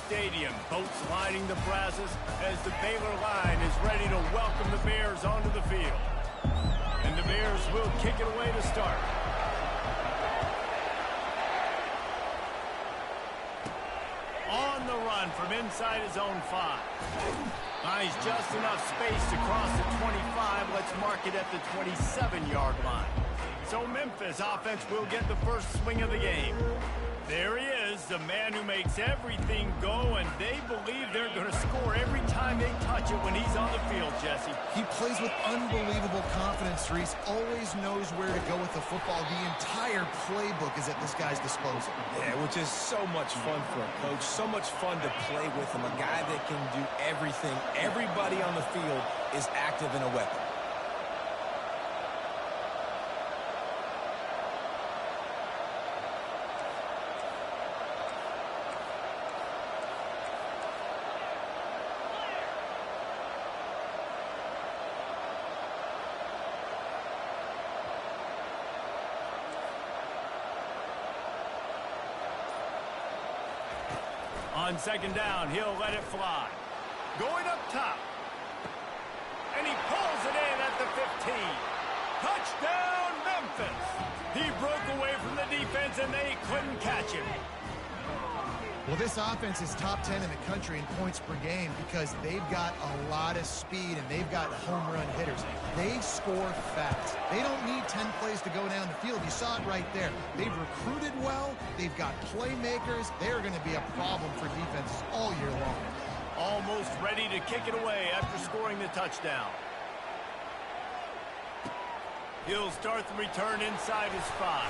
stadium, boats lining the brazos as the Baylor line is ready to welcome the Bears onto the field. And the Bears will kick it away to start. On the run from inside his own 5. Finds just enough space to cross the 25. Let's mark it at the 27-yard line. So Memphis offense will get the first swing of the game. There he is, the man who makes everything go, and they believe they're going to score every time they touch it when he's on the field, Jesse. He plays with unbelievable confidence, Reese. Always knows where to go with the football. The entire playbook is at this guy's disposal. Yeah, which is so much fun for a coach. So much fun to play with him. A guy that can do everything. Everybody on the field is active in a weapon. On second down, he'll let it fly. Going up top. And he pulls it in at the 15. Touchdown, Memphis. He broke away from the defense, and they couldn't catch him. Well, this offense is top 10 in the country in points per game because they've got a lot of speed and they've got home run hitters. They score fast. They don't need 10 plays to go down the field. You saw it right there. They've recruited well. They've got playmakers. They're going to be a problem for defenses all year long. Almost ready to kick it away after scoring the touchdown. He'll start the return inside his 5.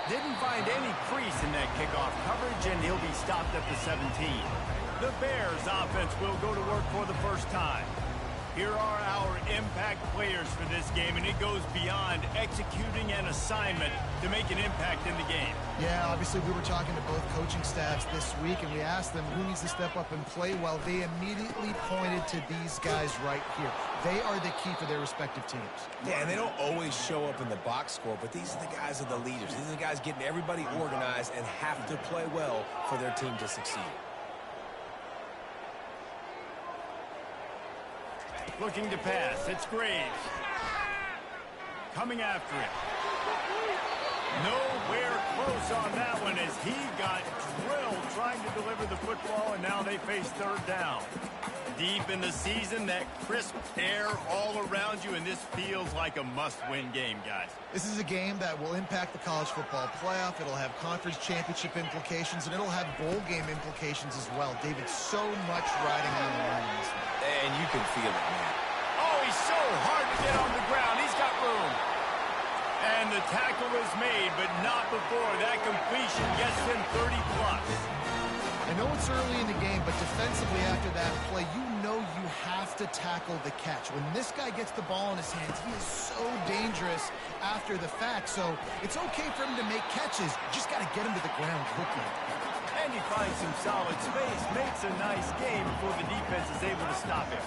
Didn't find any crease in that kickoff coverage, and he'll be stopped at the 17. The Bears offense will go to work for the first time. Here are our impact players for this game, and it goes beyond executing an assignment to make an impact in the game. Yeah, obviously we were talking to both coaching staffs this week, and we asked them who needs to step up and play well. They immediately pointed to these guys right here. They are the key for their respective teams. Yeah, and they don't always show up in the box score, but these are the guys that are the leaders. These are the guys getting everybody organized and have to play well for their team to succeed. Looking to pass. It's Graves. Coming after it. Nowhere close on that one as he got drilled trying to deliver the football, and now they face third down. Deep in the season, that crisp air all around you, and this feels like a must-win game, guys. This is a game that will impact the college football playoff. It'll have conference championship implications, and it'll have bowl game implications as well. David, so much riding on the line in this one. And you can feel it, man. Oh, he's so hard to get on the ground. He's got room. And the tackle is made, but not before that completion gets him 30-plus. I know it's early in the game, but defensively after that play, you know you have to tackle the catch. When this guy gets the ball in his hands, he is so dangerous after the fact. So it's okay for him to make catches. You just got to get him to the ground quickly. And he finds some solid space, makes a nice game before the defense is able to stop him.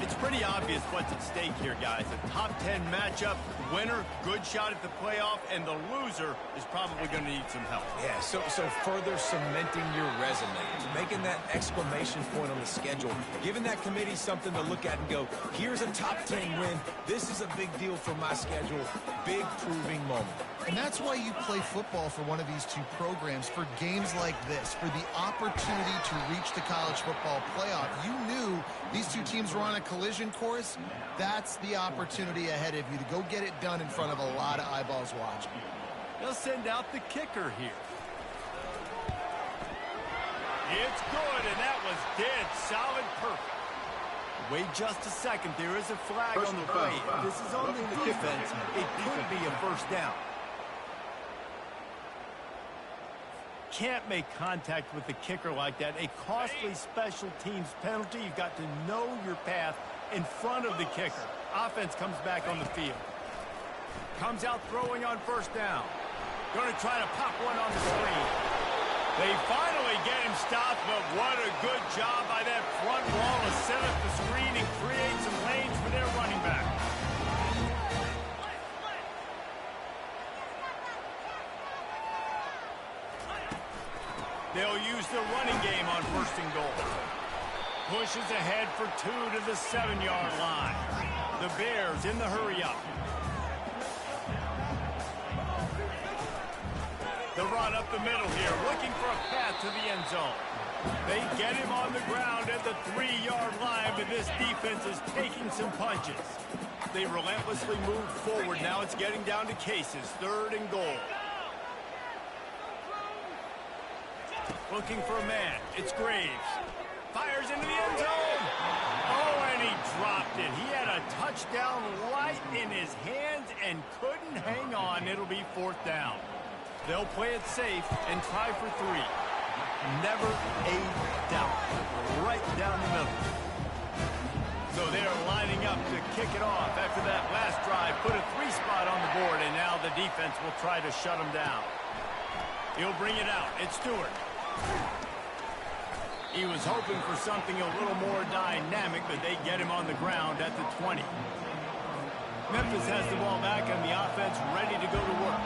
It's pretty obvious what's at stake here, guys. A top 10 matchup, winner, good shot at the playoff, and the loser is probably going to need some help. Yeah, so further cementing your resume, making that exclamation point on the schedule, giving that committee something to look at and go, here's a top 10 win. This is a big deal for my schedule. Big proving moment. And that's why you play football for one of these two programs, for games like this, for the opportunity to reach the college football playoff. You knew these two teams were on a collision course. That's the opportunity ahead of you to go get it done in front of a lot of eyeballs watching. They'll send out the kicker here. It's good, and that was dead solid perfect. Wait just a second. There is a flag on the play. If this is on the defense, it could be a first down. Can't make contact with the kicker like that. A costly special teams penalty. You've got to know your path in front of the kicker. Offense comes back on the field. Comes out throwing on first down. Going to try to pop one on the screen. They finally get him stopped, but what a good job by that front wall to set up the screen and create some lanes for their running back. They'll use the running game on 1st and goal. Pushes ahead for 2 to the 7-yard line. The Bears in the hurry-up. The run up the middle here, looking for a path to the end zone. They get him on the ground at the 3-yard line, but this defense is taking some punches. They relentlessly move forward. Now it's getting down to cases. 3rd and goal. Looking for a man. It's Graves. Fires into the end zone. Oh, and he dropped it. He had a touchdown right in his hands and couldn't hang on. It'll be 4th down. They'll play it safe and try for 3. Never a doubt. Right down the middle. So they're lining up to kick it off after that last drive. Put a 3 spot on the board, and now the defense will try to shut them down. He'll bring it out. It's Stewart. He was hoping for something a little more dynamic, but they get him on the ground at the 20. Memphis has the ball back and the offense ready to go to work.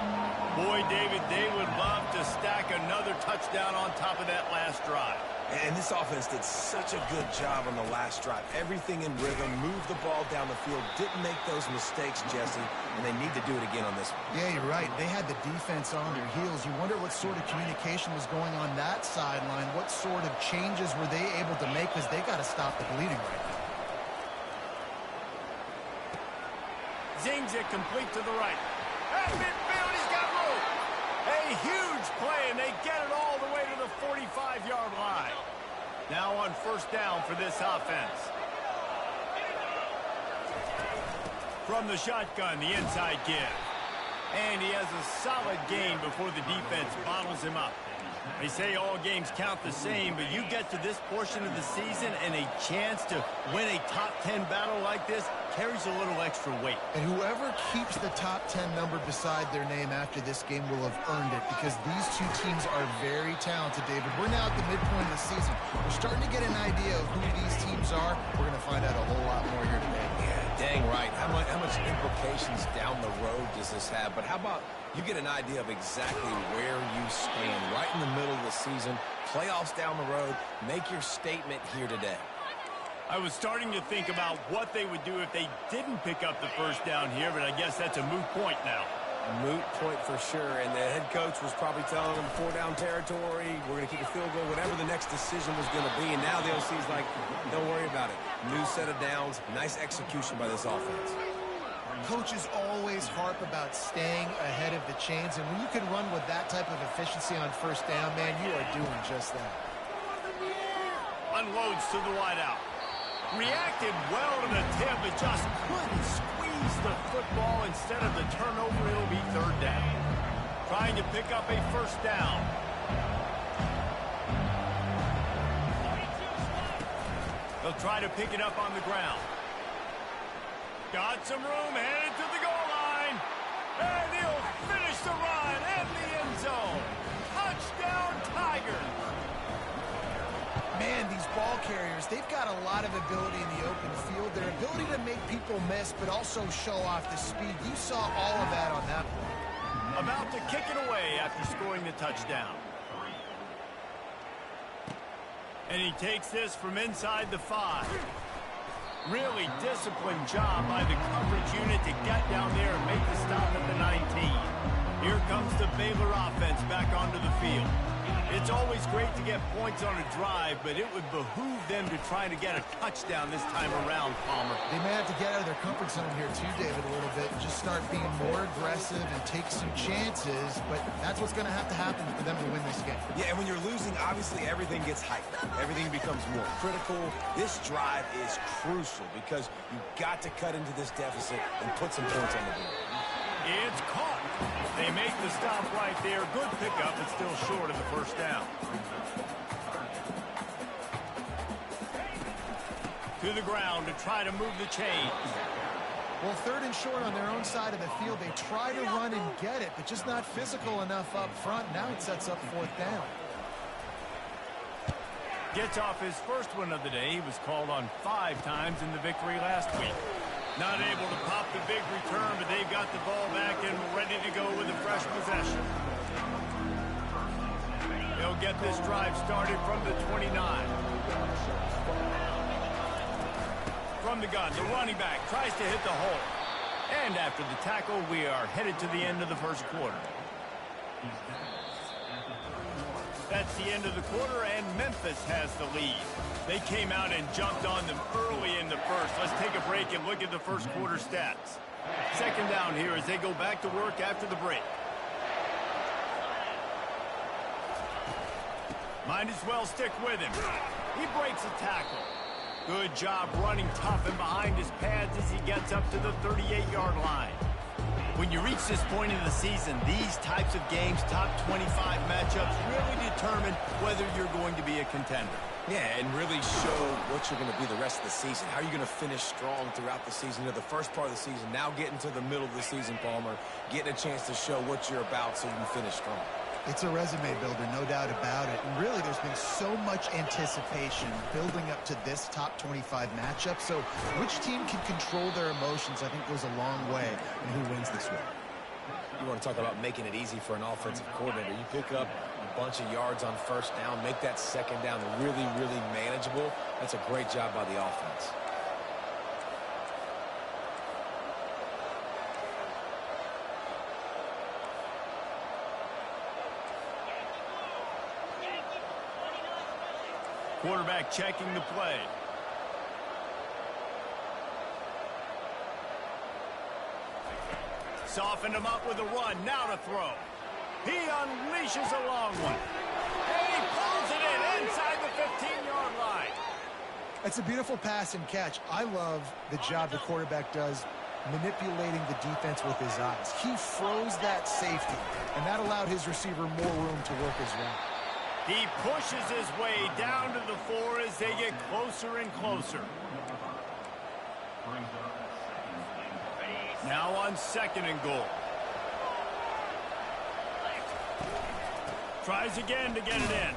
Boy, David, they would love to stack another touchdown on top of that last drive. And this offense did such a good job on the last drive. Everything in rhythm, moved the ball down the field, didn't make those mistakes, Jesse, and they need to do it again on this one. Yeah, you're right. They had the defense on their heels. You wonder what sort of communication was going on that sideline. What sort of changes were they able to make, because they got to stop the bleeding right now. Zings it complete to the right. At midfield, he's got room. A huge play, and they get it all the way to the 45-yard line. Now on 1st down for this offense. From the shotgun, the inside give. And he has a solid gain before the defense bottles him up. They say all games count the same, but you get to this portion of the season and a chance to win a top 10 battle like this carries a little extra weight. And whoever keeps the top 10 number beside their name after this game will have earned it, because these two teams are very talented, David. We're now at the midpoint of the season. We're starting to get an idea of who these teams are. We're going to find out a whole lot more here today. Yeah, dang right. How much implications down the road does this have? But how about you get an idea of exactly where you stand right in the middle of the season, playoffs down the road, make your statement here today. I was starting to think about what they would do if they didn't pick up the 1st down here, but I guess that's a moot point now. Moot point for sure, and the head coach was probably telling them 4-down territory, we're going to kick a field goal, whatever the next decision was going to be, and now the OC's like, don't worry about it. New set of downs, nice execution by this offense. Coaches always harp about staying ahead of the chains, and when you can run with that type of efficiency on 1st down, man, you are doing just that. Unloads to the wideout. Reacted well to the tip, but just couldn't squeeze the football. Instead of the turnover, it'll be 3rd down. Trying to pick up a 1st down. They'll try to pick it up on the ground. Got some room, headed to the goal line. And he'll finish the run in the end zone. Touchdown, Tigers. Man, these ball carriers, they've got a lot of ability in the open field. Their ability to make people miss, but also show off the speed. You saw all of that on that play. About to kick it away after scoring the touchdown. And he takes this from inside the 5. Really disciplined job by the coverage unit to get down there and make the stop at the 19. Here comes the Baylor offense back onto the field. It's always great to get points on a drive, but it would behoove them to try to get a touchdown this time around, Palmer. They may have to get out of their comfort zone here too, David, a little bit, and just start being more aggressive and take some chances, but that's what's going to happen for them to win this game. Yeah, and when you're losing, obviously everything gets hyped. Everything becomes more critical. This drive is crucial because you've got to cut into this deficit and put some points on the board. It's caught. They make the stop right there. Good pickup, but still short of the 1st down. To the ground to try to move the chains. Well, 3rd and short on their own side of the field. They try to run and get it, but just not physical enough up front. Now it sets up 4th down. Gets off his 1st one of the day. He was called on 5 times in the victory last week. Not able to pop the big return, but they've got the ball back and ready to go with a fresh possession. They'll get this drive started from the 29. From the gun, the running back tries to hit the hole. And after the tackle, we are headed to the end of the first quarter. That's the end of the quarter, and Memphis has the lead. They came out and jumped on them early in the first. Let's take a break and look at the first quarter stats. Second down here as they go back to work after the break. Might as well stick with him. He breaks a tackle. Good job running tough and behind his pads as he gets up to the 38-yard line. When you reach this point in the season, these types of games, top 25 matchups, really determine whether you're going to be a contender. Yeah, and really show what you're going to be the rest of the season. How are you going to finish strong throughout the season, or the first part of the season, now getting to the middle of the season, Palmer, getting a chance to show what you're about so you can finish strong. It's a resume builder, no doubt about it. And really, there's been so much anticipation building up to this top 25 matchup. So which team can control their emotions, I think, goes a long way in who wins this one. You want to talk about making it easy for an offensive coordinator. You pick up a bunch of yards on first down, make that second down really, really manageable. That's a great job by the offense. Quarterback checking the play. Softened him up with a run. Now to throw. He unleashes a long one. And he pulls it in inside the 15-yard line. It's a beautiful pass and catch. I love the job the quarterback does manipulating the defense with his eyes. He froze that safety, and that allowed his receiver more room to work his route. He pushes his way down to the 4 as they get closer and closer. Now on 2nd and goal. Tries again to get it in.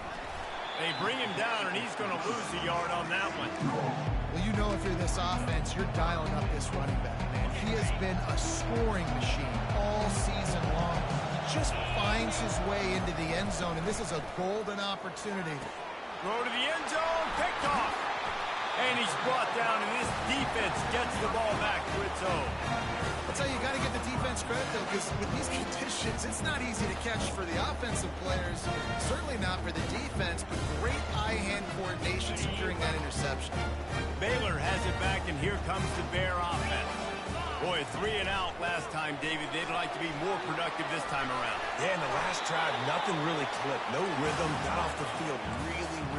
They bring him down, and he's going to lose a yard on that one. Well, you know, if you're this offense, you're dialing up this running back, man. He has been a scoring machine all season long. He just finds his way into the end zone, and this is a golden opportunity. Throw to the end zone, picked off. And he's brought down, and this defense gets the ball back to its own. I'll tell you, you got to give the defense credit, though, because with these conditions, it's not easy to catch for the offensive players. Certainly not for the defense, but great eye-hand coordination securing that interception. Baylor has it back, and here comes the Bear offense. Boy, 3 and out last time, David. They'd like to be more productive this time around. Yeah, in the last drive, nothing really clicked. No rhythm, got off the field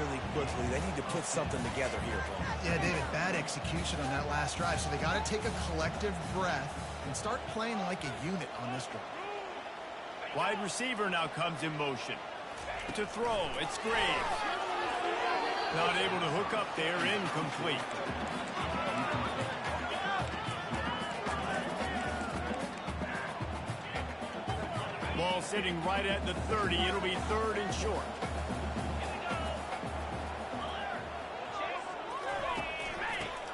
really quickly. They need to put something together here, bro. Yeah, David, bad execution on that last drive, so they got to take a collective breath and start playing like a unit on this drive. Wide receiver now comes in motion. To throw, it's Graves. Not able to hook up there, incomplete. Ball sitting right at the 30. It'll be 3rd and short.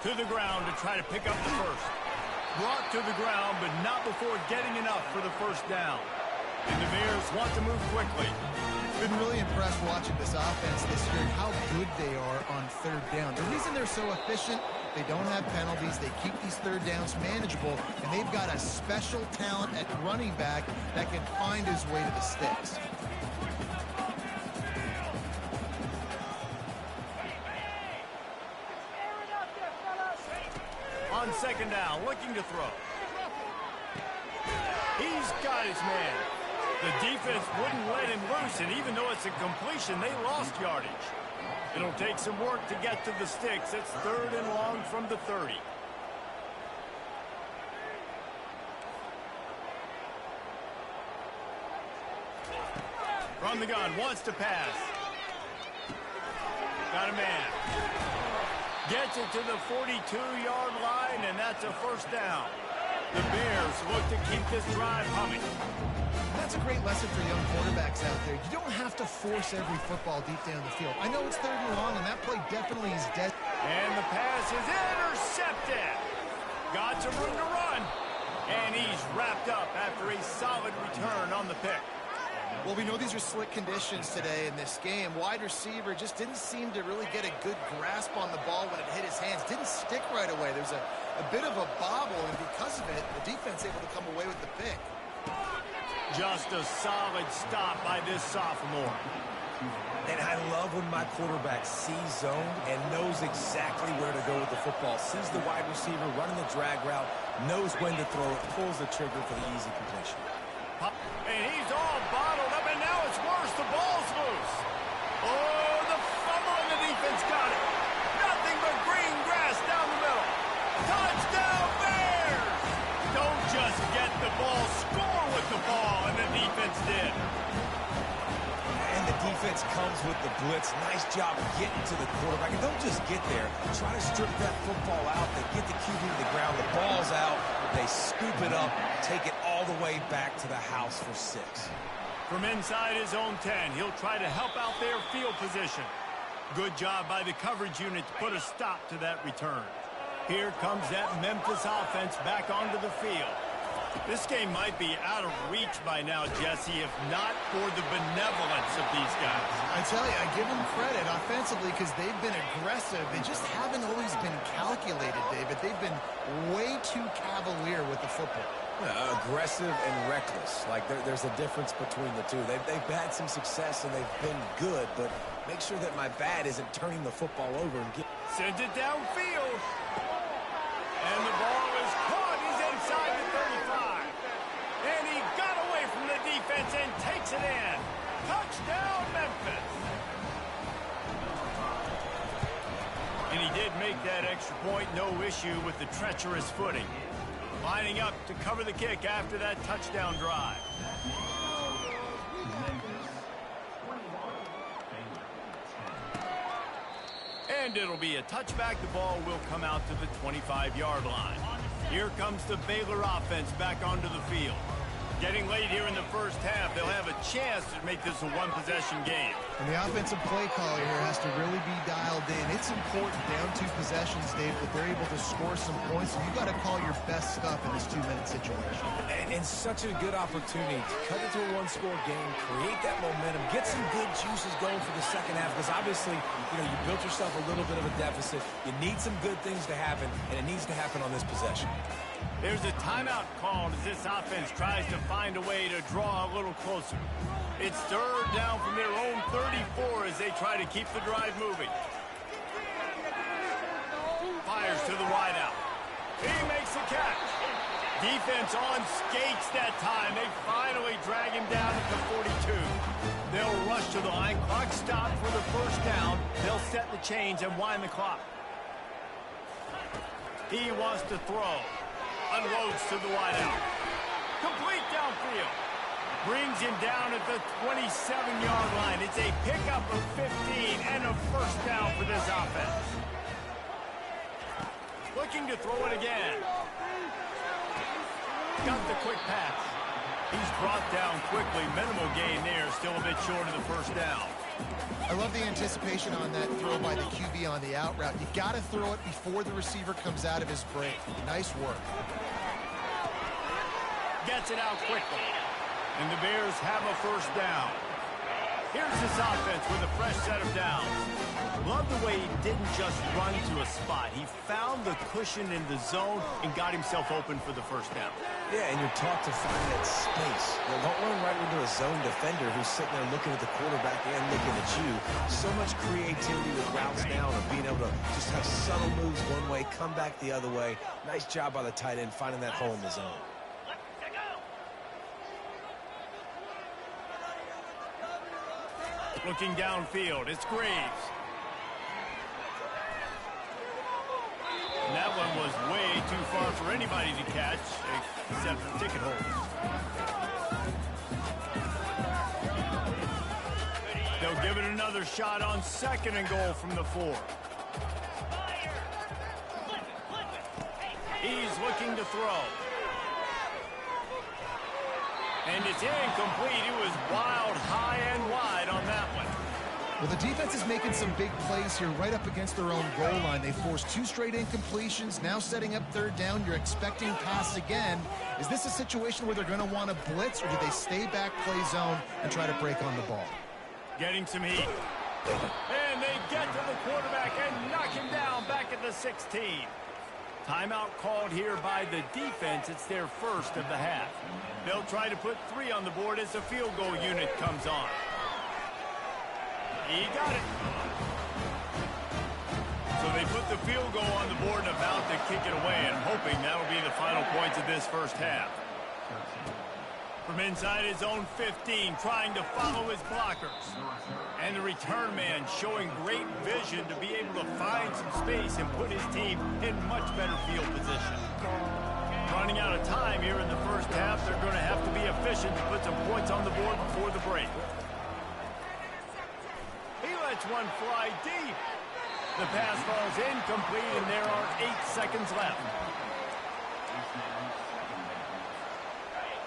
To the ground to try to pick up the first. Brought to the ground, but not before getting enough for the first down. And the Bears want to move quickly. Been really impressed watching this offense this year and how good they are on 3rd down. The reason they're so efficient, they don't have penalties. They keep these 3rd downs manageable, and they've got a special talent at running back that can find his way to the sticks. On 2nd down, looking to throw. He's got his man. The defense wouldn't let him loose, and even though it's a completion, they lost yardage. It'll take some work to get to the sticks. It's 3rd and long from the 30. From the gun, wants to pass. Got a man. Gets it to the 42-yard line, and that's a first down. The Bears look to keep this drive humming. That's a great lesson for young quarterbacks out there. You don't have to force every football deep down the field. I know it's 3rd and long, and that play definitely is dead. And the pass is intercepted. Got some room to run. And he's wrapped up after a solid return on the pick. Well, we know these are slick conditions today in this game. Wide receiver just didn't seem to really get a good grasp on the ball when it hit his hands. Didn't stick right away. There's a bit of a bobble, and because of it, the defense able to come away with the pick. Just a solid stop by this sophomore. And I love when my quarterback sees zone and knows exactly where to go with the football. Sees the wide receiver running the drag route, knows when to throw it, pulls the trigger for the easy completion. And he's all bottled up, and now it's worse. The ball's loose. Oh, the fumble, and the defense got it. Nothing but green grass down the middle. Touchdown, Bears! Don't just get the ball, score with the ball, and the defense did. And the defense comes with the blitz. Nice job getting to the quarterback. And don't just get there. Try to strip that football out. They get the QB to the ground. The ball's out. They scoop it up, take it all the way back to the house for 6. From inside his own 10, he'll try to help out their field position. Good job by the coverage unit to put a stop to that return. Here comes that Memphis offense back onto the field. This game might be out of reach by now, Jesse, if not for the benevolence of these guys. I tell you, I give them credit offensively because they've been aggressive. They just haven't always been calculated, David. They've been way too cavalier with the football. Aggressive and reckless. Like there's a difference between the two. They've had some success and they've been good, but make sure that my bad isn't turning the football over and get... Sends it downfield. And the ball is caught. He's inside the 35. And he got away from the defense and takes it in. Touchdown, Memphis. And he did make that extra point, no issue with the treacherous footing. Lining up to cover the kick after that touchdown drive. And it'll be a touchback. The ball will come out to the 25-yard line. Here comes the Baylor offense back onto the field. Getting late here in the first half, they'll have a chance to make this a one-possession game. And the offensive play caller here has to really be dialed in. It's important down 2 possessions, Dave, that they're able to score some points. So you got to call your best stuff in this 2-minute situation. And such a good opportunity to cut into a one-score game, create that momentum, get some good juices going for the second half. Because obviously, you built yourself a little bit of a deficit. You need some good things to happen, and it needs to happen on this possession. There's a timeout called as this offense tries to find a way to draw a little closer. It's 3rd down from their own 34 as they try to keep the drive moving. Fires to the wideout. He makes the catch. Defense on skates that time. They finally drag him down at the 42. They'll rush to the line. Clock stopped for the first down. They'll set the chains and wind the clock. He wants to throw. Unloads to the wideout. Complete downfield. Brings him down at the 27-yard line. It's a pickup of 15 and a first down for this offense. Looking to throw it again. Got the quick pass. He's brought down quickly. Minimal gain there. Still a bit short of the first down. I love the anticipation on that throw by the QB on the out route. You got to throw it before the receiver comes out of his break. Nice work. Gets it out quickly. And the Bears have a first down. Here's this offense with a fresh set of downs. Love the way he didn't just run to a spot. He found the cushion in the zone and got himself open for the first down. Yeah, and you're taught to find that space. Don't run right into a zone defender who's sitting there looking at the quarterback and looking at you. So much creativity with routes now and being able to just have subtle moves one way, come back the other way. Nice job by the tight end finding that hole in the zone. Looking downfield, it's Graves. And that one was way too far for anybody to catch, except for ticket holders. They'll give it another shot on 2nd and goal from the 4. He's looking to throw. And it's incomplete. He was wild, high and wide on that one. Well, the defense is making some big plays here right up against their own goal line. They forced 2 straight incompletions, now setting up 3rd down. You're expecting pass again. Is this a situation where they're going to want to blitz, or do they stay back, play zone, and try to break on the ball? Getting some heat. And they get to the quarterback and knock him down back at the 16. Timeout called here by the defense. It's their first of the half. They'll try to put 3 on the board as the field goal unit comes on. He got it. So they put the field goal on the board and about to kick it away, and hoping that'll be the final points of this first half. From inside his own 15, trying to follow his blockers. And the return man showing great vision to be able to find some space and put his team in much better field position. Running out of time here in the first half, they're going to have to be efficient to put some points on the board before the break. He lets one fly deep. The pass falls incomplete, and there are 8 seconds left.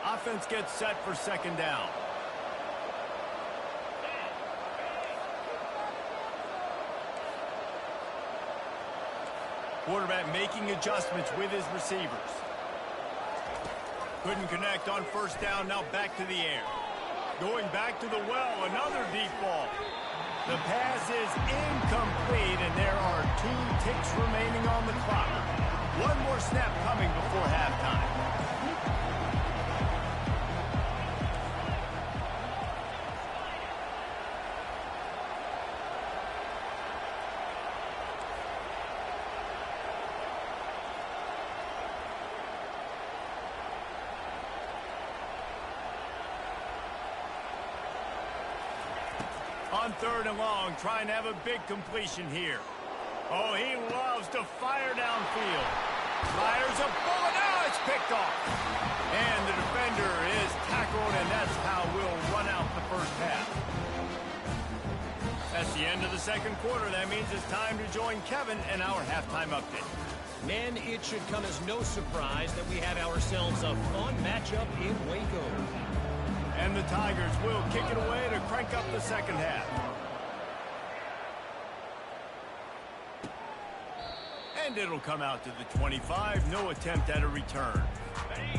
Offense gets set for 2nd down. Quarterback making adjustments with his receivers. Couldn't connect on 1st down, now back to the air. Going back to the well, another deep ball. The pass is incomplete, and there are 2 ticks remaining on the clock. One more snap coming before halftime. On 3rd and long, trying to have a big completion here. Oh, he loves to fire downfield. Fires a bullet. Now it's picked off. And the defender is tackled, and that's how we'll run out the first half. That's the end of the 2nd quarter. That means it's time to join Kevin and our halftime update. Men, it should come as no surprise that we have ourselves a fun matchup in Waco. And the Tigers will kick it away to crank up the 2nd half. And it'll come out to the 25. No attempt at a return.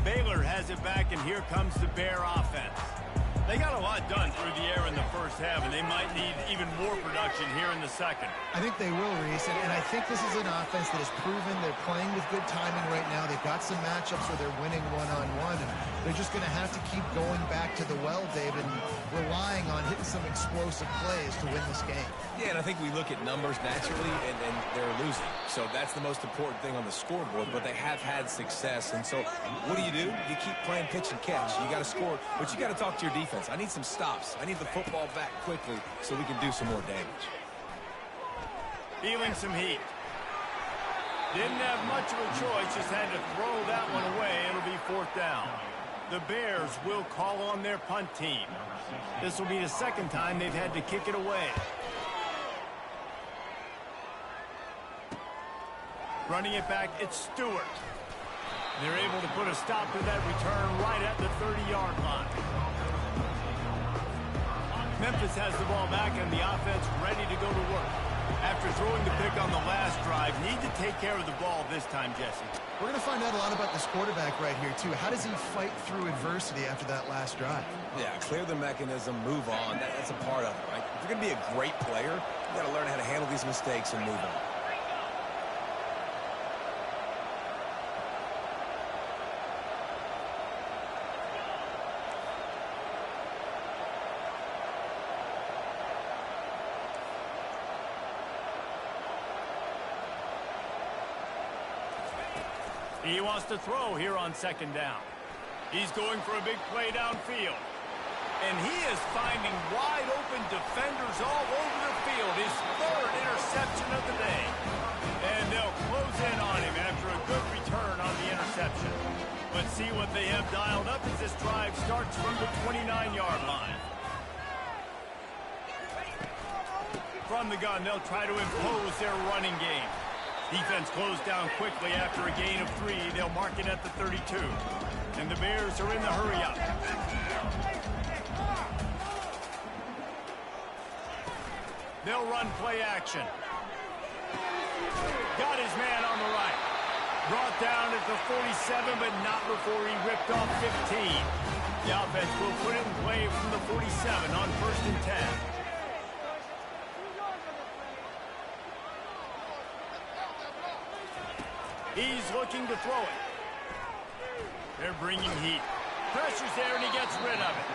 Baylor has it back, and here comes the Bear offense. They got a lot done through the air in the first half, and they might need even more production here in the 2nd. I think they will, Reese, and I think this is an offense that has proven they're playing with good timing right now. They've got some matchups where they're winning one-on-one, and they're just going to have to keep going back to the well, David, and relying on hitting some explosive plays to win this game. Yeah, and I think we look at numbers naturally, and they're losing. So that's the most important thing on the scoreboard, but they have had success. And so what do? You keep playing pitch and catch. You got to score, but you got to talk to your defense. I need some stops. I need the football back quickly so we can do some more damage. Feeling some heat. Didn't have much of a choice, just had to throw that one away. It'll be 4th down. The Bears will call on their punt team. This will be the 2nd time they've had to kick it away. Running it back, it's Stewart. They're able to put a stop to that return right at the 30-yard line. Memphis has the ball back, and the offense ready to go to work. After throwing the pick on the last drive, need to take care of the ball this time, Jesse. We're going to find out a lot about this quarterback right here, too. How does he fight through adversity after that last drive? Yeah, clear the mechanism, move on. That's a part of it, right? If you're going to be a great player, you got to learn how to handle these mistakes and move on. He wants to throw here on 2nd down. He's going for a big play downfield. And he is finding wide open defenders all over the field. His 3rd interception of the day. And they'll close in on him after a good return on the interception. Let's see what they have dialed up as this drive starts from the 29-yard line. From the gun, they'll try to impose their running game. Defense closed down quickly after a gain of 3. They'll mark it at the 32. And the Bears are in the hurry-up. They'll run play action. Got his man on the right. Brought down at the 47, but not before he ripped off 15. The offense will put it in play from the 47 on 1st and 10. He's looking to throw it. They're bringing heat. Pressure's there, and he gets rid of it.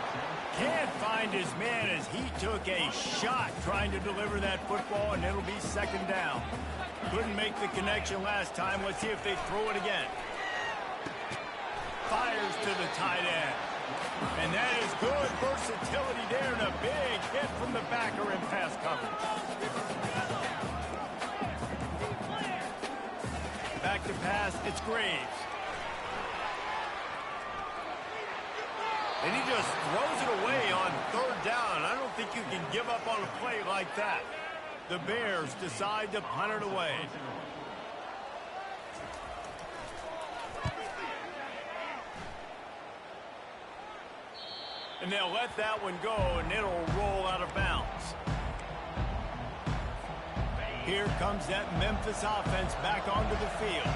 Can't find his man as he took a shot trying to deliver that football, and it'll be 2nd down. Couldn't make the connection last time. Let's see if they throw it again. Fires to the tight end. And that is good versatility there, and a big hit from the backer in pass coverage. Back to pass, it's Graves. And he just throws it away on 3rd down. I don't think you can give up on a play like that. The Bears decide to punt it away. And they'll let that one go, and it'll roll out of bounds. Here comes that Memphis offense back onto the field.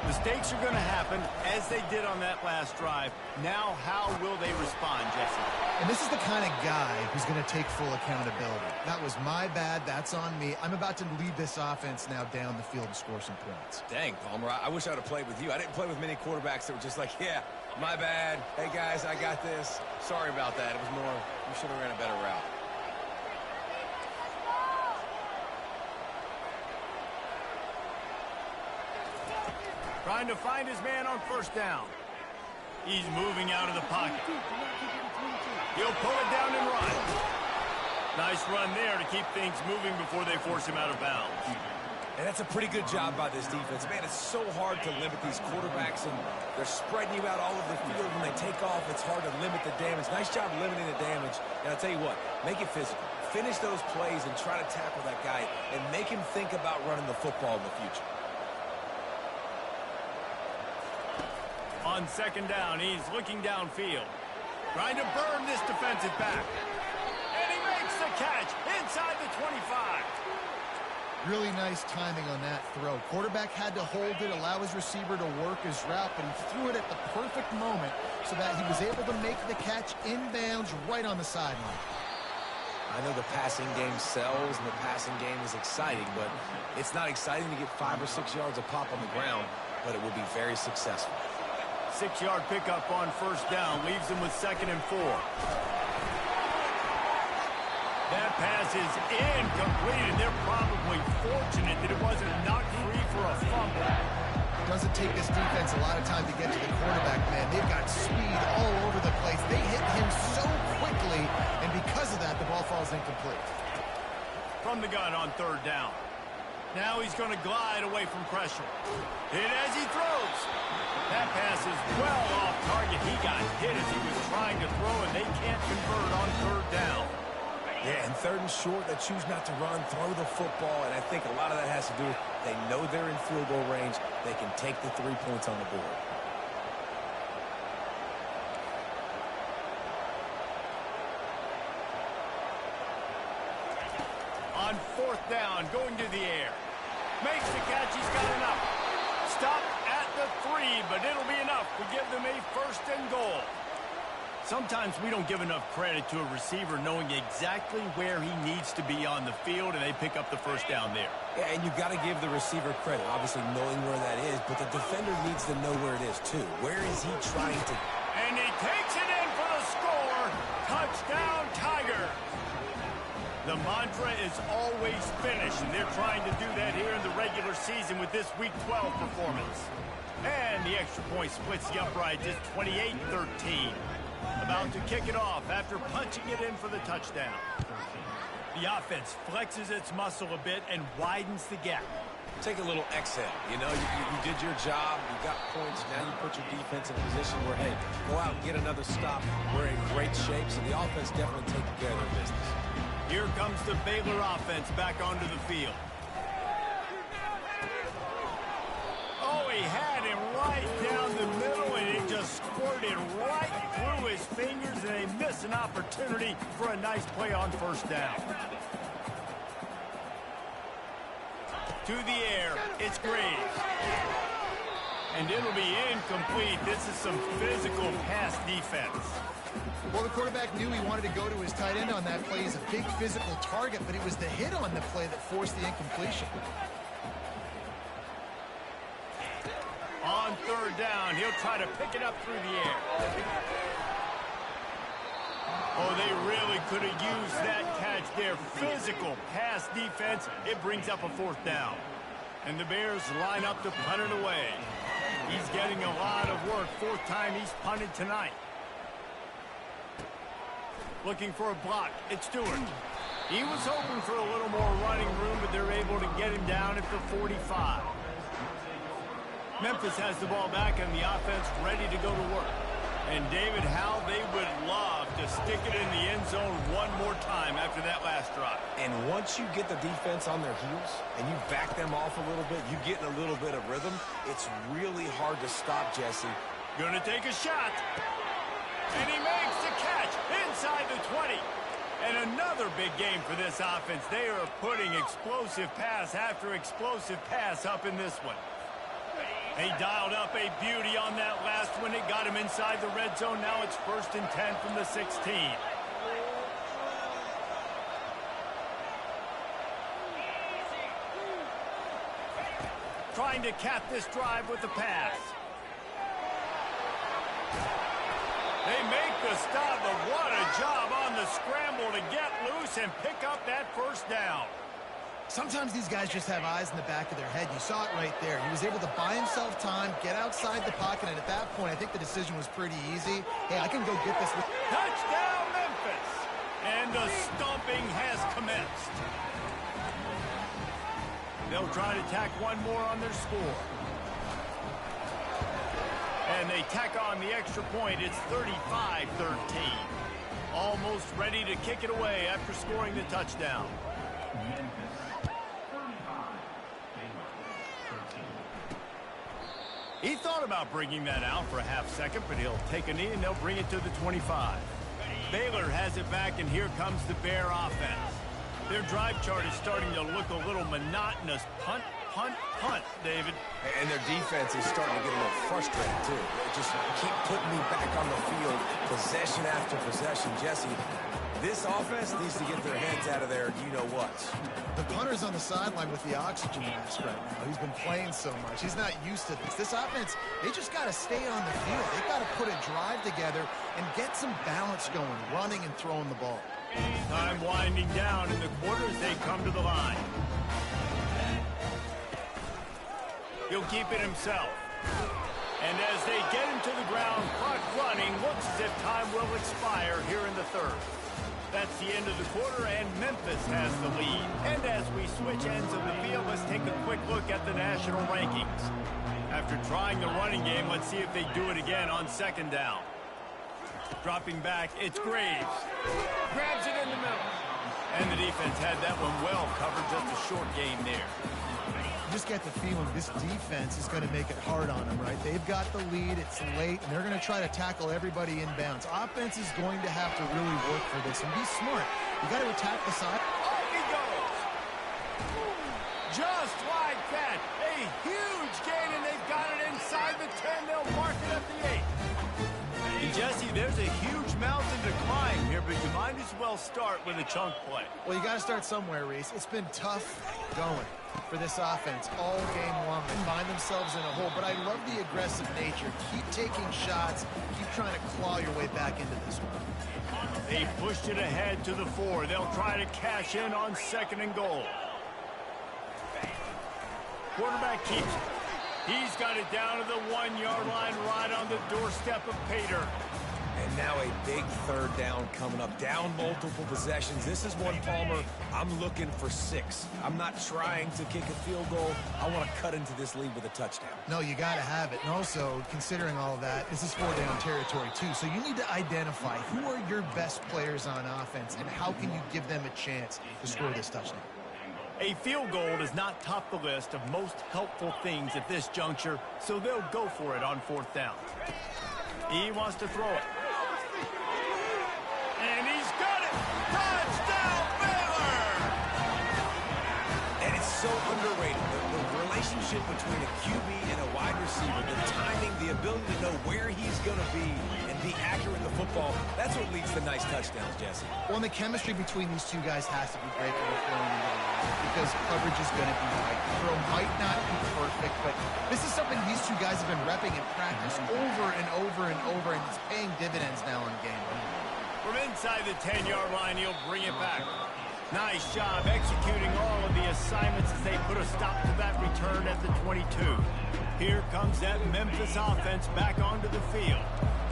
Mistakes are going to happen, as they did on that last drive. Now, how will they respond, Jesse? And this is the kind of guy who's going to take full accountability. That was my bad. That's on me. I'm about to lead this offense now down the field and score some points. Dang, Palmer, I wish I would have played with you. I didn't play with many quarterbacks that were just like, yeah, my bad. Hey, guys, I got this. Sorry about that. It was more, you should have ran a better route. Trying to find his man on 1st down. He's moving out of the pocket. He'll pull it down and run. Nice run there to keep things moving before they force him out of bounds. And that's a pretty good job by this defense. Man, it's so hard to limit these quarterbacks, and they're spreading you out all over the field. When they take off, it's hard to limit the damage. Nice job limiting the damage. And I'll tell you what, make it physical. Finish those plays and try to tackle that guy and make him think about running the football in the future. On 2nd down, he's looking downfield. Trying to burn this defensive back. And he makes the catch inside the 25. Really nice timing on that throw. Quarterback had to hold it, allow his receiver to work his route, but he threw it at the perfect moment so that he was able to make the catch inbounds right on the sideline. I know the passing game sells and the passing game is exciting, but it's not exciting to get 5 or 6 yards a pop on the ground, but it will be very successful. 6-yard pickup on 1st down leaves them with 2nd and 4. That pass is incomplete, and they're probably fortunate that it wasn't knocked free for a fumble. Doesn't take this defense a lot of time to get to the quarterback, man. They've got speed all over the place. They hit him so quickly, and because of that, the ball falls incomplete. From the gun on 3rd down. Now he's going to glide away from pressure. Hit as he throws. That pass is well off target. He got hit as he was trying to throw, and they can't convert on 3rd down. Yeah, and 3rd and short, they choose not to run, throw the football, and I think a lot of that has to do with they know they're in field goal range. They can take the 3 points on the board. On 4th down, going to the air. Makes the catch, he's got enough. Stop at the 3, but it'll be enough to give them a 1st and goal. Sometimes we don't give enough credit to a receiver knowing exactly where he needs to be on the field, and they pick up the 1st down there. Yeah, and you've got to give the receiver credit, obviously knowing where that is, but the defender needs to know where it is, too. Where is he trying to... And he takes it in for the score. Touchdown, Tiger. The mantra is always finish, and they're trying to do that here in the regular season with this Week 12 performance. And the extra point splits the upright just 28-13. About to kick it off after punching it in for the touchdown. The offense flexes its muscle a bit and widens the gap. Take a little exhale. You know, you did your job. You got points. Now you put your defense in a position where, hey, go out and get another stop. We're in great shape, so the offense definitely taking care of their business. Here comes the Baylor offense back onto the field. Oh, he had him right down the middle, and it just squirted right through his fingers, and they miss an opportunity for a nice play on 1st down. To the air, it's Graves. And it'll be incomplete. This is some physical pass defense. Well, the quarterback knew he wanted to go to his tight end on that play. He's a big physical target, but it was the hit on the play that forced the incompletion. On third down, he'll try to pick it up through the air. Oh, they really could have used that catch there. Physical pass defense. It brings up a fourth down. And the Bears line up to punt it away. He's getting a lot of work. Fourth time he's punted tonight. Looking for a block. It's Stewart. He was hoping for a little more running room, but they're able to get him down at the 45. Memphis has the ball back and the offense ready to go to work. And David, how they would love to stick it in the end zone one more time after that last drive. And once you get the defense on their heels and you back them off a little bit, you get in a little bit of rhythm, it's really hard to stop, Jesse. Gonna take a shot. And he makes the catch inside the 20. And another big game for this offense. They are putting explosive pass after explosive pass up in this one. They dialed up a beauty on that last one. It got him inside the red zone. Now it's 1st and 10 from the 16. Trying to cap this drive with the pass. They make the stop, but what a job on the scramble to get loose and pick up that first down. Sometimes these guys just have eyes in the back of their head. You saw it right there. He was able to buy himself time, get outside the pocket, and at that point, I think the decision was pretty easy. Hey, I can go get this. Touchdown, Memphis! And the stomping has commenced. They'll try to tack one more on their score. And they tack on the extra point. It's 35-13. Almost ready to kick it away after scoring the touchdown. He thought about bringing that out for a half second, but he'll take a knee and they'll bring it to the 25. Baylor has it back, and here comes the Bear offense. Their drive chart is starting to look a little monotonous. Punt, punt, punt, David. And their defense is starting to get a little frustrated, too. They just keep putting me back on the field, possession after possession. Jesse, this offense needs to get their heads out of there, you-know-what. The punter's on the sideline with the oxygen mask right now. He's been playing so much. He's not used to this. This offense, they just got to stay on the field. They've got to put a drive together and get some balance going, running and throwing the ball. Time winding down in the quarters. They come to the line. He'll keep it himself. And as they get him to the ground, clock running, looks as if time will expire here in the third. That's the end of the quarter, and Memphis has the lead. And as we switch ends of the field, let's take a quick look at the national rankings. After trying the running game, let's see if they do it again on second down. Dropping back, it's Graves. Grabs it in the middle. And the defense had that one well covered, just a short game there. You just get the feeling this defense is going to make it hard on them, right? They've got the lead, it's late, and they're going to try to tackle everybody inbounds. Offense is going to have to really work for this and be smart. You got to attack the side. Off he goes! Just like that, a huge gain, and they've got it inside the 10. They'll mark it at the 8. And Jesse, there's a huge mountain to climb here, but you might as well start with a chunk play. Well, you got to start somewhere, Reese. It's been tough going for this offense all game long. They find themselves in a hole, but I love the aggressive nature. Keep taking shots. Keep trying to claw your way back into this one. They pushed it ahead to the 4. They'll try to cash in on 2nd and goal. Quarterback keeps it. He's got it down to the 1-yard line, right on the doorstep of Pater. And now a big third down coming up. Down multiple possessions. This is one, Palmer, I'm looking for 6. I'm not trying to kick a field goal. I want to cut into this lead with a touchdown. No, you got to have it. And also, considering all of that, this is 4-down territory, too. So you need to identify who are your best players on offense and how can you give them a chance to score this touchdown. A field goal does not top the list of most helpful things at this juncture, so they'll go for it on 4th down. He wants to throw it. And he's got it! Touchdown, Baylor! And it's so underrated. The relationship between a QB and a wide receiver, the timing, the ability to know where he's going to be and be accurate with the football, that's what leads to nice touchdowns, Jesse. Well, and the chemistry between these two guys has to be great when they're throwing into the line because coverage is going to be right. The throw might not be perfect, but this is something these two guys have been repping in practice over and over and over, and it's paying dividends now in game. From inside the 10-yard line, he'll bring it back. Nice job executing all of the assignments as they put a stop to that return at the 22. Here comes that Memphis offense back onto the field.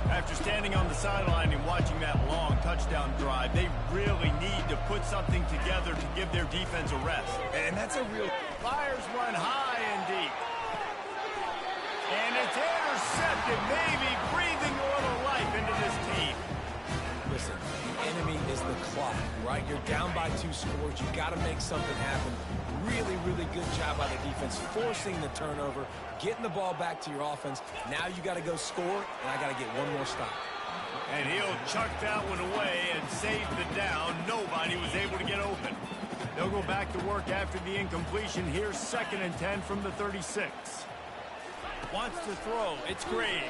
After standing on the sideline and watching that long touchdown drive, they really need to put something together to give their defense a rest. And that's a real... Fires run high and deep. And it's intercepted, maybe breathing a little life into this team. Listen, the enemy is the clock, right? You're down by 2 scores. You got to make something happen. Really, really good job by the defense, forcing the turnover, getting the ball back to your offense. Now you got to go score, and I got to get one more stop. And he'll chuck that one away and save the down. Nobody was able to get open. They'll go back to work after the incompletion. Here's 2nd and 10 from the 36. Wants to throw. It's Graves.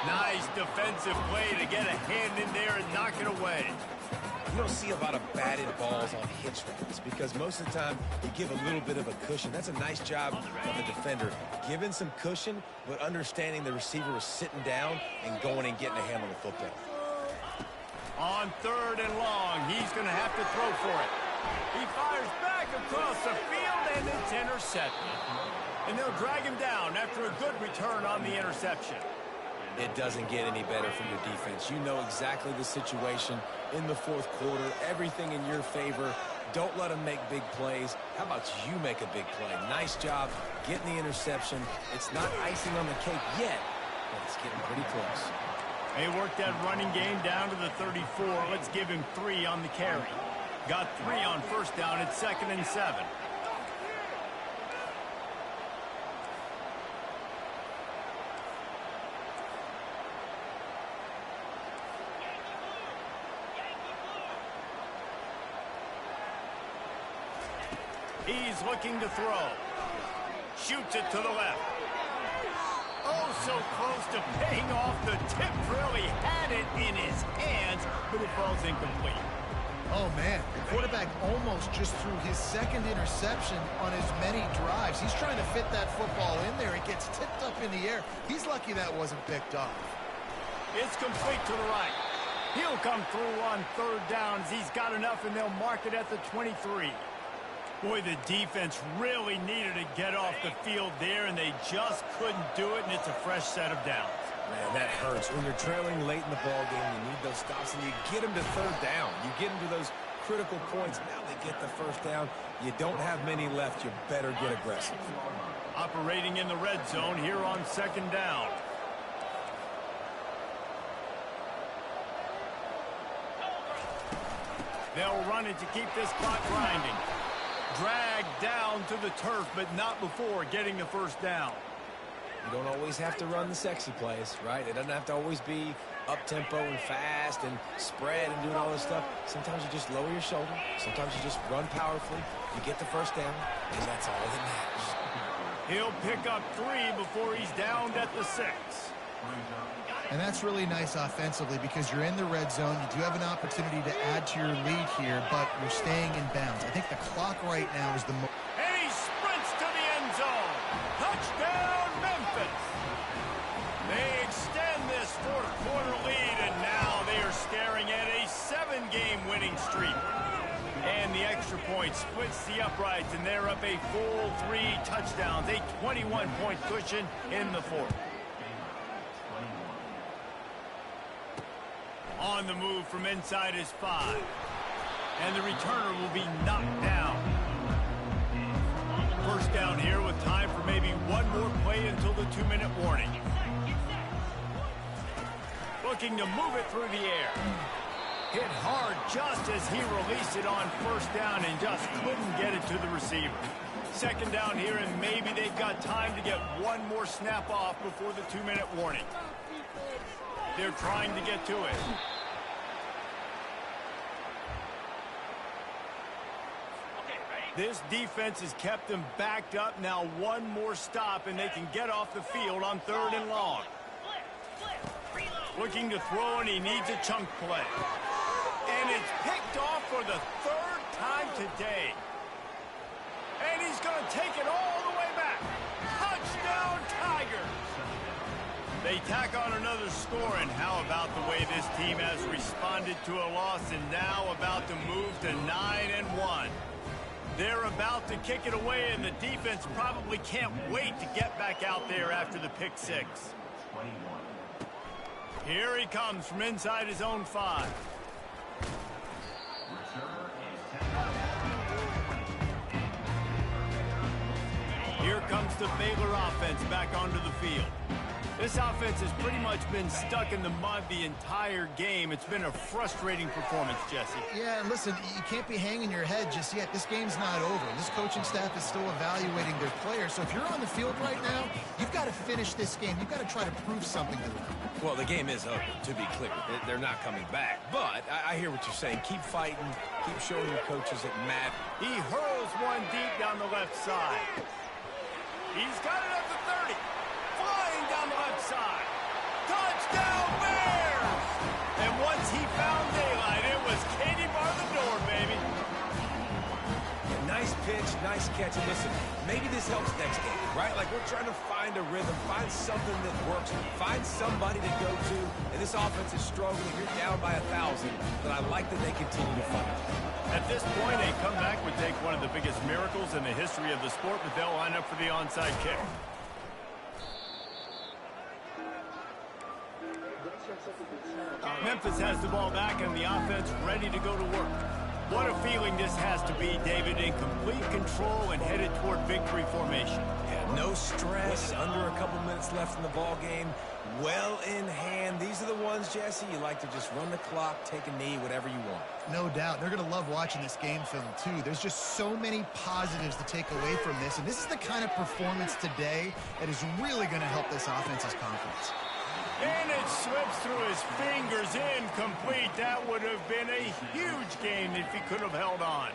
Nice defensive play to get a hand in there and knock it away. You don't see a lot of batted balls on hitch routes because most of the time you give a little bit of a cushion. That's a nice job of the defender, giving some cushion, but understanding the receiver is sitting down and going and getting a hand on the football. On 3rd and long, he's going to have to throw for it. He fires back across the field, and it's intercepted. And they'll drag him down after a good return on the interception. It doesn't get any better from your defense. You know exactly the situation in the 4th quarter, everything in your favor. Don't let them make big plays. How about you make a big play? Nice job getting the interception. It's not icing on the cake yet, but it's getting pretty close. They worked that running game down to the 34. Let's give him 3 on the carry. Got 3 on 1st down at 2nd and 7. He's looking to throw. Shoots it to the left. Oh, so close to paying off the tip drill. He had it in his hands, but it falls incomplete. Oh, man. The quarterback almost just threw his 2nd interception on as many drives. He's trying to fit that football in there. It gets tipped up in the air. He's lucky that wasn't picked off. It's complete to the right. He'll come through on 3rd down as he's got enough, and they'll mark it at the 23. Boy, the defense really needed to get off the field there, and they just couldn't do it, and it's a fresh set of downs. Man, that hurts. When you're trailing late in the ball game, you need those stops, and you get them to 3rd down. You get them to those critical points. Now they get the 1st down. You don't have many left. You better get aggressive. Operating in the red zone here on 2nd down. They'll run it to keep this clock grinding. Dragged down to the turf, but not before getting the 1st down. You don't always have to run the sexy plays, right? It doesn't have to always be up-tempo and fast and spread and doing all this stuff. Sometimes you just lower your shoulder. Sometimes you just run powerfully. You get the 1st down, and that's all that matters. He'll pick up 3 before he's downed at the 6. And that's really nice offensively because you're in the red zone. You do have an opportunity to add to your lead here, but you're staying in bounds. I think the clock right now is the most. And he sprints to the end zone. Touchdown, Memphis. They extend this 4th quarter lead, and now they are staring at a 7-game winning streak. And the extra point splits the uprights, and they're up a full 3 touchdowns, a 21-point cushion in the 4th. On the move from inside his 5. And the returner will be knocked down. 1st down here with time for maybe one more play until the 2-minute warning. Looking to move it through the air. Hit hard just as he released it on 1st down and just couldn't get it to the receiver. 2nd down here, and maybe they've got time to get one more snap off before the 2-minute warning. They're trying to get to it. This defense has kept them backed up. Now one more stop, and they can get off the field on 3rd and long. Looking to throw, and he needs a chunk play. And it's picked off for the 3rd time today. And he's going to take it all the way back. Touchdown, Tigers! They tack on another score, and how about the way this team has responded to a loss and now about to move to 9-1. They're about to kick it away, and the defense probably can't wait to get back out there after the pick 6. Here he comes from inside his own 5. Here comes the Baylor offense back onto the field. This offense has pretty much been stuck in the mud the entire game. It's been a frustrating performance, Jesse. Yeah, and listen, you can't be hanging your head just yet. This game's not over. This coaching staff is still evaluating their players. So if you're on the field right now, you've got to finish this game. You've got to try to prove something to them. Well, the game is over, to be clear. They're not coming back. But I hear what you're saying. Keep fighting. Keep showing your coaches it matters. He hurls one deep down the left side. He's got it up to 30. Flying down the left side. Touchdown, Bears! And once he found daylight, it was Katie bar the door, baby. Nice pitch, nice catch. And listen, maybe this helps next game, right? Like, we're trying to find a rhythm, find something that works, find somebody to go to. And this offense is struggling. You're down by 1,000, but I like that they continue to fight. At this point, a comeback would take one of the biggest miracles in the history of the sport, but they'll line up for the onside kick. Memphis has the ball back and the offense ready to go to work. What a feeling this has to be, David, in complete control and headed toward victory formation. Yeah, no stress, under a couple minutes left in the ball game, well in hand. These are the ones, Jesse, you like to just run the clock, take a knee, whatever you want. No doubt. They're going to love watching this game film, too. There's just so many positives to take away from this, and this is the kind of performance today that is really going to help this offense's confidence. And it slips through his fingers, incomplete. That would have been a huge game if he could have held on.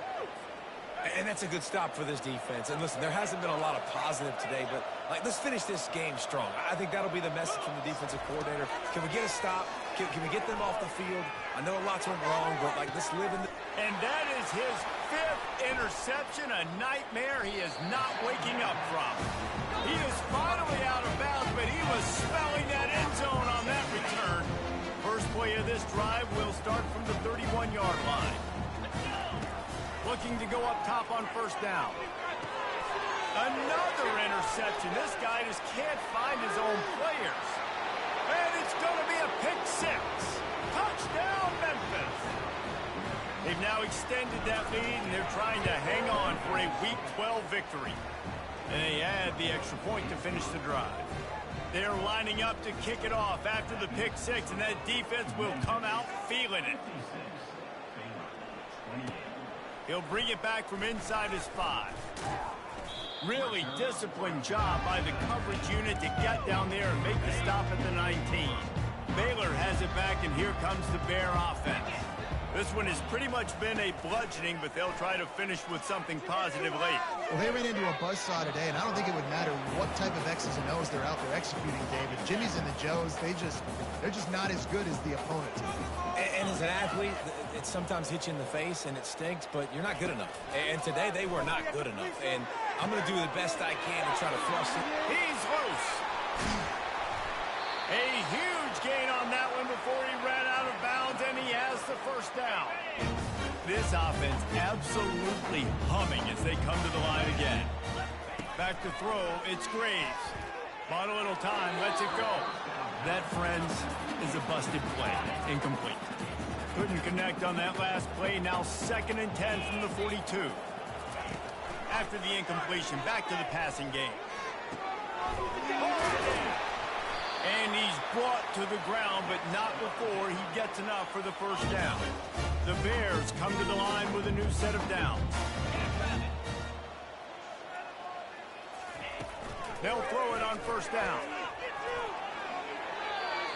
And that's a good stop for this defense. And listen, there hasn't been a lot of positive today, but let's finish this game strong. I think that'll be the message from the defensive coordinator. Can we get a stop? Can we get them off the field? I know lots went wrong, but let's live in the... And that is his 5th interception, a nightmare he is not waking up from. He is finally out of bounds, but he was smelling that end zone on that return. First play of this drive will start from the 31-yard line. Looking to go up top on first down. Another interception. This guy just can't find his own players. And it's going to be a pick 6. Touchdown, Memphis. They've now extended that lead, and they're trying to hang on for a Week 12 victory. And they add the extra point to finish the drive. They're lining up to kick it off after the pick 6, and that defense will come out feeling it. He'll bring it back from inside his 5. Really disciplined job by the coverage unit to get down there and make the stop at the 19. Baylor has it back, and here comes the Bear offense. This one has pretty much been a bludgeoning, but they'll try to finish with something positive late. Well, they ran into a buzzsaw today, and I don't think it would matter what type of X's and O's they're out there executing, David. Jimmy's and the Joes, they're just not as good as the opponent. And as an athlete, it sometimes hits you in the face, and it stinks, but you're not good enough. And today, they were not good enough. And I'm going to do the best I can to try to flush it. He's loose. A huge gain on that one before he ran out of bounds, and he has the first down. This offense absolutely humming as they come to the line again. Back to throw, it's Graves. Bought a little time, lets it go. That, friends, is a busted play. Incomplete. Couldn't connect on that last play. Now 2nd and 10 from the 42. After the incompletion, back to the passing game. And he's brought to the ground, but not before he gets enough for the first down. The Bears come to the line with a new set of downs. They'll throw it on first down.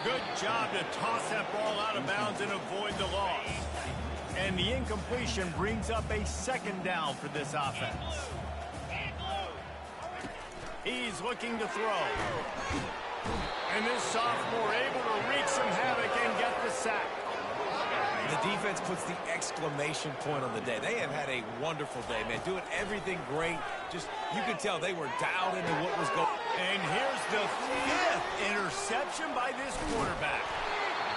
Good job to toss that ball out of bounds and avoid the loss. And the incompletion brings up a second down for this offense. He's looking to throw. And this sophomore able to wreak some havoc and get the sack. The defense puts the exclamation point on the day. They have had a wonderful day, man. Doing everything great. Just, you could tell they were dialed into what was going on. And here's the 5th interception by this quarterback.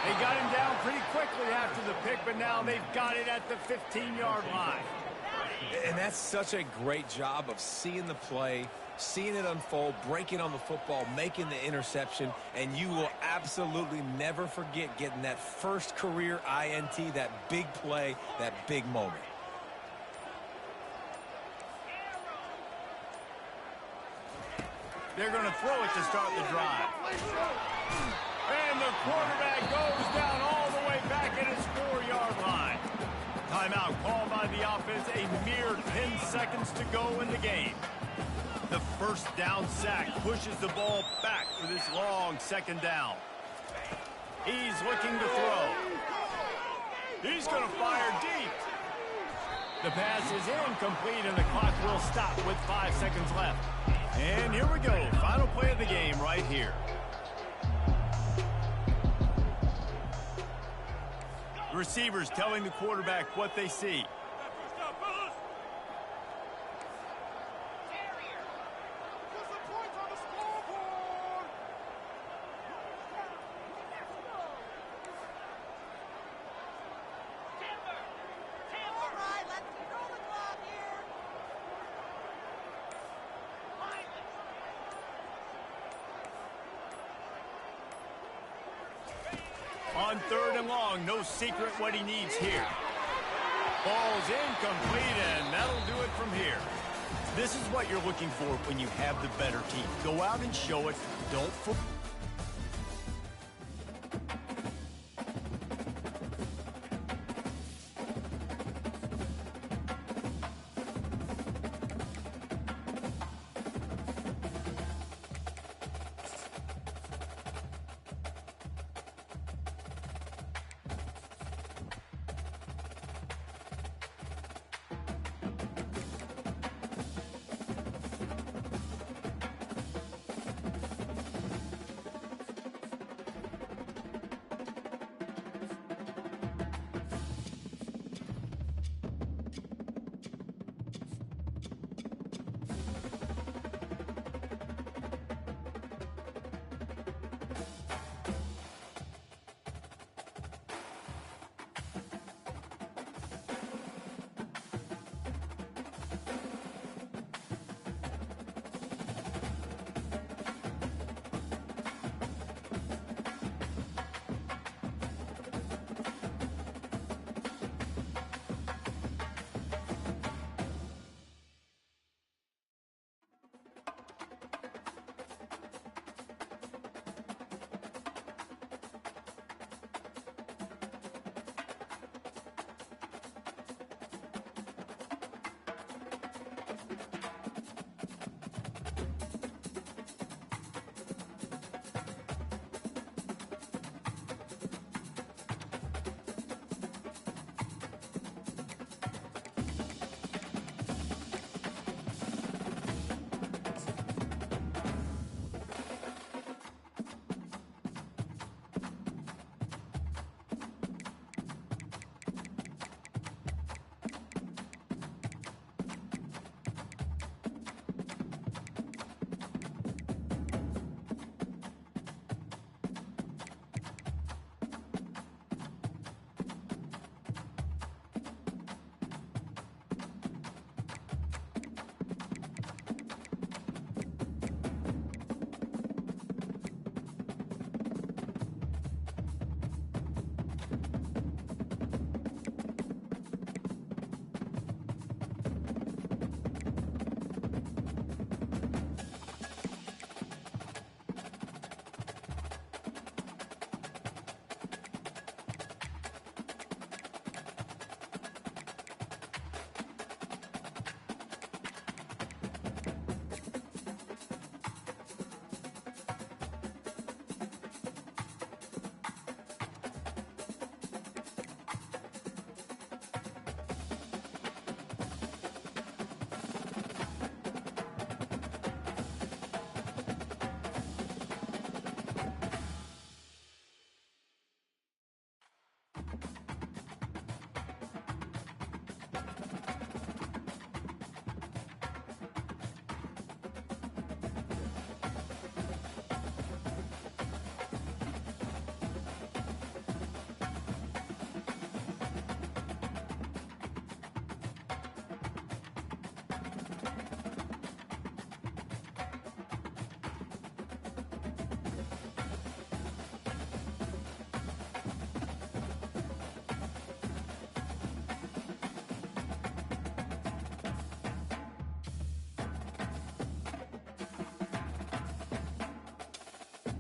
They got him down pretty quickly after the pick, but now they've got it at the 15-yard line. And that's such a great job of seeing the play, seeing it unfold, breaking on the football, making the interception, and you will absolutely never forget getting that first career INT, that big play, that big moment. They're going to throw it to start the drive. And the quarterback goes down all the way back at his 4-yard line. Timeout called by the offense, a mere 10 seconds to go in the game. The first down sack pushes the ball back for this long second down. He's looking to throw. He's going to fire deep. The pass is incomplete, and the clock will stop with 5 seconds left. And here we go. Final play of the game right here. Receivers telling the quarterback what they see. On 3rd and long, no secret what he needs here. Ball's incomplete, and that'll do it from here. This is what you're looking for when you have the better team. Go out and show it. Don't